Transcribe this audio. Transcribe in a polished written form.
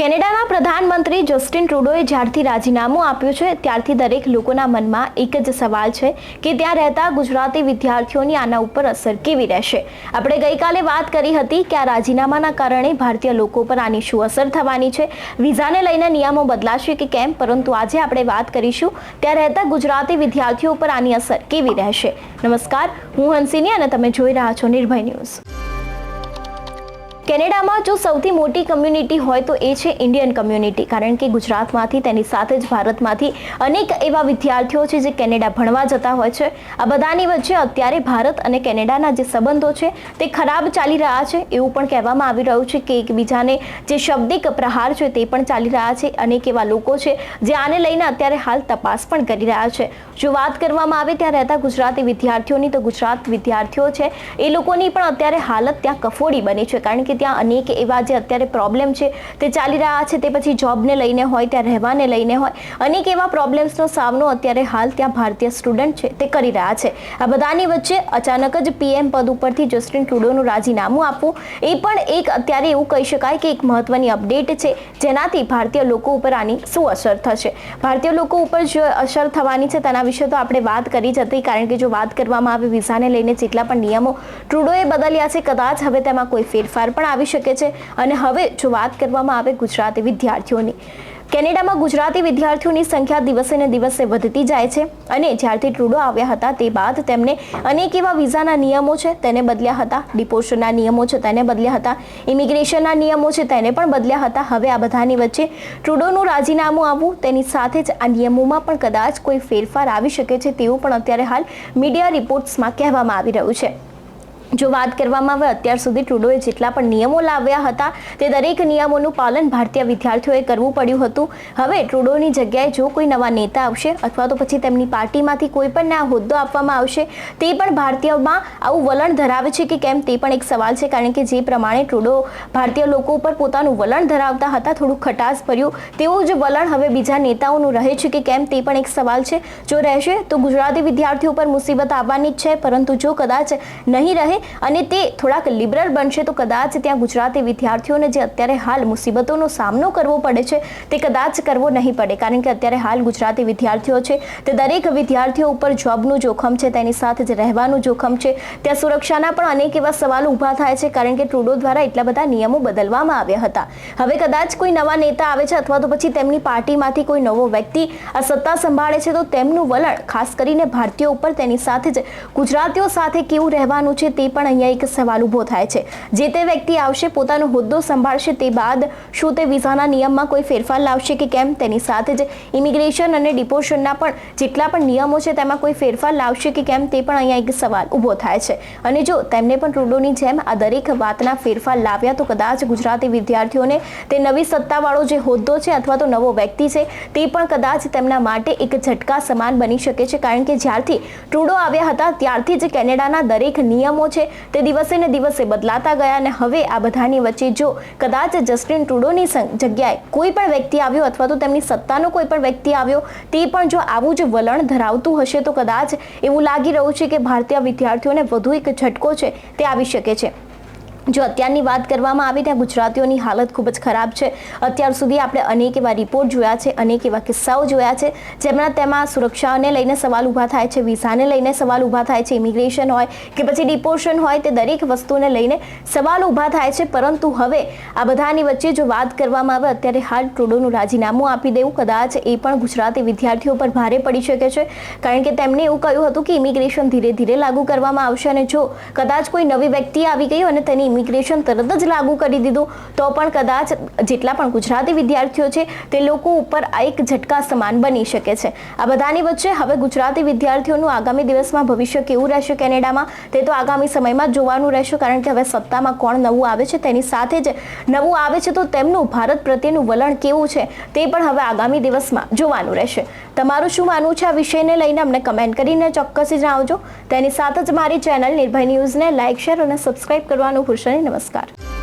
કેનેડાના પ્રધાનમંત્રી જસ્ટિન ટ્રુડોએ જ્યારથી રાજીનામું આપ્યું છે ત્યારથી દરેક લોકોના મનમાં એક જ સવાલ છે કે ત્યાં રહેતા ગુજરાતી વિદ્યાર્થીઓની આના ઉપર અસર કેવી રહેશે। આપણે ગઈકાલે વાત કરી હતી કે આ રાજીનામાના કારણે ભારતીય લોકો પર આની શું અસર થવાની છે, વિઝાને લઈને નિયમો બદલાશે કે કેમ, પરંતુ આજે આપણે વાત કરીશું ત્યાં રહેતા ગુજરાતી વિદ્યાર્થીઓ પર આની અસર કેવી રહેશે। નમસ્કાર, હું હંસિની અને તમે જોઈ રહ્યા છો નિર્ભય ન્યૂઝ। કેનેડામાં જો સૌથી મોટી કમ્યુનિટી હોય તો એ છે ઇન્ડિયન કમ્યુનિટી, કારણ કે ગુજરાતમાંથી તેની સાથે જ ભારતમાંથી અનેક એવા વિદ્યાર્થીઓ છે જે કેનેડા ભણવા જતા હોય છે। આ બધાની વચ્ચે અત્યારે ભારત અને કેનેડાના જે સંબંધો છે તે ખરાબ ચાલી રહ્યા છે એવું પણ કહેવામાં આવી રહ્યું છે કે એકબીજાને જે શાબ્દિક પ્રહાર છે તે પણ ચાલી રહ્યા છે। અનેક એવા લોકો છે જે આને લઈને અત્યારે હાલ તપાસ પણ કરી રહ્યા છે। જો વાત કરવામાં આવે ત્યાં રહેતા ગુજરાતી વિદ્યાર્થીઓની તો ગુજરાત વિદ્યાર્થીઓ છે એ લોકોની પણ અત્યારે હાલત ત્યાં કફોડી બની છે, કારણ કે ત્યાં અનેક એવા જે અત્યારે પ્રોબ્લેમ છે તે ચાલી રહ્યા છે। તે પછી જોબને લઈને હોય, ત્યાં રહેવાને લઈને હોય, અનેક એવા પ્રોબ્લેમ્સનો સામનો અત્યારે હાલ ત્યાં ભારતીય સ્ટુડન્ટ છે તે કરી રહ્યા છે। આ બધાની વચ્ચે અચાનક જ પીએમ પદ ઉપરથી જસ્ટિન ટ્રુડોનું રાજીનામું આપવું એ પણ એક અત્યારે એવું કહી શકાય કે એક મહત્વની અપડેટ છે, જેનાથી ભારતીય લોકો ઉપર આની શું અસર થશે। ભારતીય લોકો ઉપર જે અસર થવાની છે તેના વિશે તો આપણે વાત કરી જ હતી, કારણ કે જો વાત કરવામાં આવે વિઝાને લઈને જેટલા પણ નિયમો ટ્રુડોએ બદલ્યા છે કદાચ હવે તેમાં કોઈ ફેરફાર પણ આવી શકે છે। અને હવે જો વાત કરવામાં આવે ગુજરાતી વિદ્યાર્થીઓની, કેનેડામાં ગુજરાતી વિદ્યાર્થીઓની સંખ્યા દિવસે ને દિવસે વધતી જાય છે અને જ્યારથી ટ્રુડો આવ્યા હતા તે બાદ તેમને અનેક એવા વિઝાના નિયમો છે તેને બદલ્યા હતા, ડિપોર્શનના નિયમો છે તેને બદલ્યા હતા, ઇમિગ્રેશનના નિયમો છે તેને પણ બદલ્યા હતા। હવે આ બધાની વચ્ચે ટ્રુડોનું રાજીનામું આવવું તેની સાથે જ આ નિયમોમાં પણ કદાચ કોઈ ફેરફાર આવી શકે છે તેવું પણ અત્યારે હાલ મીડિયા રિપોર્ટ્સમાં કહેવામાં આવી રહ્યું છે। જો વાત કરવામાં આવે અત્યાર સુધી ટ્રુડોએ જેટલા પણ નિયમો લાવ્યા હતા તે દરેક નિયમોનું પાલન ભારતીય વિદ્યાર્થીઓએ કરવું પડ્યું હતું। હવે ટ્રુડોની જગ્યાએ જો કોઈ નવા નેતા આવશે અથવા તો પછી તેમની પાર્ટીમાંથી કોઈ પણ આ હોદ્દો આપવામાં આવશે તે પણ ભારતીયમાં આવું વલણ ધરાવે છે કે કેમ તે પણ એક સવાલ છે, કારણ કે જે પ્રમાણે ટ્રુડો ભારતીય લોકો ઉપર પોતાનું વલણ ધરાવતા હતા, થોડું ખટાસ ભર્યું, તેવું જ વલણ હવે બીજા નેતાઓનું રહે છે કે કેમ તે પણ એક સવાલ છે। જો રહેશે તો ગુજરાતી વિદ્યાર્થીઓ પર મુસીબત આવવાની જ છે, પરંતુ જો કદાચ નહીં રહે અને તે થોડાક લિબરલ બનશે તો કદાચ ત્યાં ગુજરાતી વિદ્યાર્થીઓને જે અત્યારે હાલ મુસીબતોનો સામનો કરવો પડે છે તે કદાચ કરવો નહીં પડે, કારણ કે અત્યારે હાલ ગુજરાતી વિદ્યાર્થીઓ છે તે દરેક વિદ્યાર્થીઓ ઉપર જોબનું જોખમ છે, તેની સાથે જ રહેવાનું જોખમ છે, ત્યાં સુરક્ષાના પણ અનેક એવા સવાલો ઊભા થાય છે, કારણ કે ટ્રુડો દ્વારા એટલા બધા નિયમો બદલવામાં આવ્યા હતા। હવે કદાચ કોઈ નવા નેતા આવે છે અથવા તો પછી તેમની પાર્ટીમાંથી કોઈ નવો વ્યક્તિ આ સત્તા સંભાળે છે તો તેમનું વલણ ખાસ કરીને ભારતીયો ઉપર, તેની સાથે જ ગુજરાતીઓ સાથે કેવું રહેવાનું છે તે પણ અહીંયા એક સવાલ ઊભો થાય છે। જે તે વ્યક્તિ આવશે, પોતાનો હોદ્દો સંભાળશે, તે બાદ શું તે વિઝાના નિયમમાં કોઈ ફેરફાર લાવશે કે કેમ, તેની સાથે જ ઇમિગ્રેશન અને ડિપોર્શનના પણ જેટલા પણ નિયમો છે તેમાં કોઈ ફેરફાર લાવશે કે કેમ તે પણ અહીંયા એક સવાલ ઊભો થાય છે। અને જો તેમને પણ ટ્રુડોની જેમ આ દરેક વાતના ફેરફાર લાવ્યા તો કદાચ ગુજરાતી વિદ્યાર્થીઓને તે નવી સત્તાવાળો જે હોદ્દો છે અથવા તો નવો વ્યક્તિ છે તે પણ કદાચ તેમના માટે એક ઝટકા સમાન બની શકે છે, કારણ કે જ્યારથી ટ્રુડો આવ્યા હતા ત્યારથી જ કેનેડાના દરેક નિયમો છે તે દિવસે ને દિવસે બદલાતા ગયા અને હવે આ બધાની વચ્ચે જો કદાચ જસ્ટિન ટ્રુડોની જગ્યાએ કોઈ પણ વ્યક્તિ આવ્યો અથવા તો તેમની સત્તાનો કોઈ પણ વ્યક્તિ આવ્યો તે પણ જો આવું જ વલણ ધરાવતું હશે તો કદાચ એવું લાગી રહ્યું છે કે ભારતીય વિદ્યાર્થીઓને વધુ એક ઝટકો છે તે આવી શકે છે। જો અત્યારની વાત કરવામાં આવે ત્યાં ગુજરાતીઓની હાલત ખૂબ જ ખરાબ છે। અત્યાર સુધી આપણે અનેક એવા રિપોર્ટ જોયા છે, અનેક એવા કિસ્સાઓ જોયા છે જેમાં તેમાં સુરક્ષાને લઈને સવાલ ઊભા થાય છે, વિઝાને લઈને સવાલ ઊભા થાય છે, ઇમિગ્રેશન હોય કે પછી ડિપોર્શન હોય, તે દરેક વસ્તુને લઈને સવાલ ઊભા થાય છે। પરંતુ હવે આ બધાની વચ્ચે જો વાત કરવામાં આવે અત્યારે હાલ ટ્રુડોનું રાજીનામું આપી દેવું કદાચ એ પણ ગુજરાતી વિદ્યાર્થીઓ પર ભારે પડી શકે છે, કારણ કે તેમણે એવું કહ્યું હતું કે ઇમિગ્રેશન ધીરે ધીરે લાગુ કરવામાં આવશે અને જો કદાચ કોઈ નવી વ્યક્તિ આવી ગઈ અને તેની ઇમિગ્રેશન તરત જ લાગુ કરી દીધું તો પણ કદાચ જેટલા પણ ગુજરાતી વિદ્યાર્થીઓ છે તે લોકો ઉપર આ એક ઝટકા સમાન બની શકે છે। આ બધાની વચ્ચે હવે ગુજરાતી વિદ્યાર્થીઓનું આગામી દિવસમાં ભવિષ્ય કેવું રહેશે કેનેડામાં તે તો આગામી સમયમાં જોવાનું રહેશે, કારણ કે હવે સત્તામાં કોણ નવું આવે છે તેની સાથે જ નવું આવે છે તો તેમનું ભારત પ્રત્યેનું વલણ કેવું છે તે પણ હવે આગામી દિવસમાં જોવાનું રહેશે। તમારું શું માનવું છે આ વિષયને લઈને અમને કમેન્ટ કરીને ચોક્કસથી જણાવજો। તેની સાથે જ મારી ચેનલ નિર્ભય ન્યૂઝને લાઇક, શેર અને સબસ્ક્રાઇબ કરવાનું ભૂલશો નહીં। નમસ્કાર।